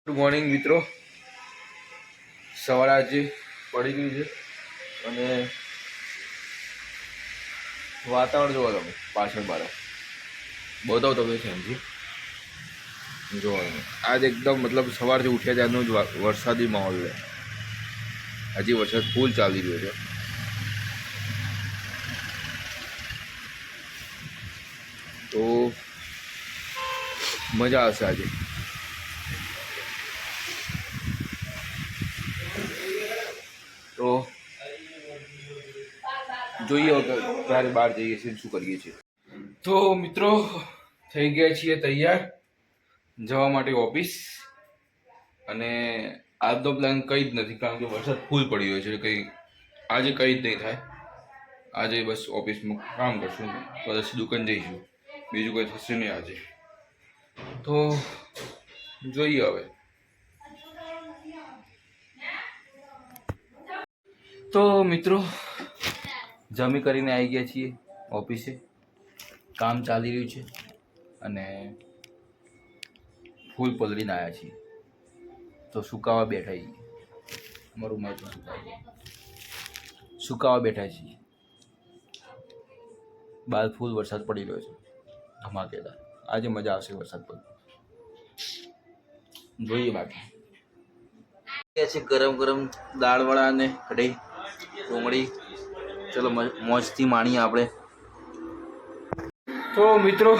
Good morning મિત્રો. સવારે આજે પડી ગયું છે અને વાતાવરણ જોવા તમે પાછળ બાર બતાવો તમે ફેમથી જોવાનું. આજ એકદમ મતલબ સવારથી ઉઠ્યા ત્યારનો જ વરસાદી માહોલ છે. હજી વરસાદ ફૂલ ચાલી રહ્યો છે. તો મજા આવશે આજે. તો જોઈએ ક્યારે બહાર જઈએ છીએ, શું કરીએ છીએ. તો મિત્રો થઈ ગયા છીએ તૈયાર જવા માટે ઓફિસ. અને આજનો પ્લાન કંઈ જ નથી, કારણ કે વરસાદ ફૂલ પડી રહ્યો છે. કંઈ આજે કંઈ જ નહીં થાય. આજે બસ ઓફિસમાં કામ કરશું, પછી દુકાન જઈશું, બીજું કંઈ થશે નહીં આજે. તો જોઈએ હવે. તો મિત્રો જમી કરીને આવી ગયા છીએ ઓફિસે. કામ ચાલી રહ્યું છે અને ફૂલ પલળીને આવ્યા છીએ. તો સુકાવા બેઠા છીએ. અમારું માથું સુકાવા બેઠા છીએ. બહાર ફૂલ વરસાદ પડી રહ્યો છે, ધમાકેદાર. આજે મજા આવશે વરસાદ પર. જોઈએ બાકી છે ગરમ ગરમ દાળવડા અને કઢી ડુંગળી. ચલો મોજથી માણીએ આપણે. તો મિત્રો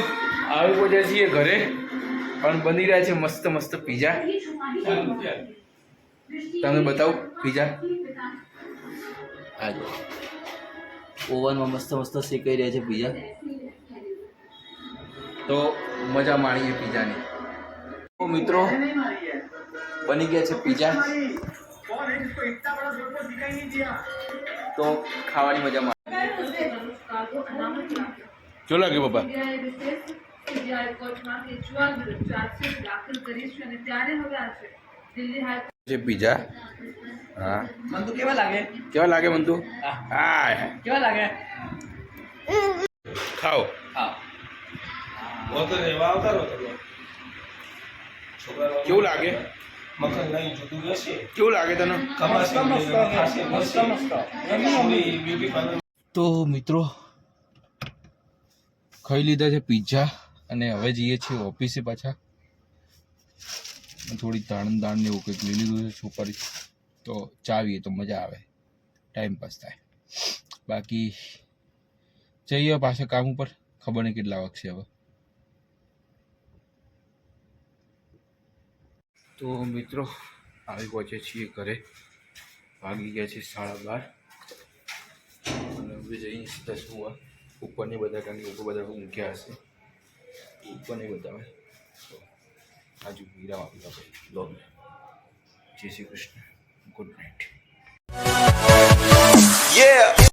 આવી પહોંચ્યા છીએ ઘરે, પણ બની રહ્યા છે મસ્ત મસ્ત પીઝા. તમને બતાવું પીઝા. આજે ઓવનમાં મસ્ત મસ્ત શેકાઈ રહ્યા છે પીઝા. તો મજા માણીએ પીઝાની. તો મિત્રો બની ગયા છે પીઝા. તો ખાવાની મજા માણી. જો લાગે પપ્પા છે પીઝા. હા મંતુ કેવા લાગે? કેવા લાગે મંતુ? હા કેવા લાગે? ખાઓ. કેવું લાગે? કેવું લાગે તને? તો મિત્રો ખાઈ લીધા છે પીઝા અને હવે જઈએ છીએ ઓફિસે પાછા. થોડી દાણ ને એવું કંઈક લઈ લીધું છે, સુપારી. તો ચાવીએ તો મજા આવે, ટાઈમ પાસ થાય. બાકી જઈએ પાછા કામ ઉપર. ખબર નહીં કેટલા વાગશે હવે. તો મિત્રો આવી પહોંચે છીએ ઘરે. વાગી ગયા છે 12:30 અને હવે જઈને સીધા સુવા. ઉપર નહીં બધા, કારણ કે ઉપર બધા ઊંઘ્યા હશે. ઉપર નહીં બતાવે. તો આજુ વિરામ આપી આપણે બ્લોગ. જય શ્રી કૃષ્ણ. Good night.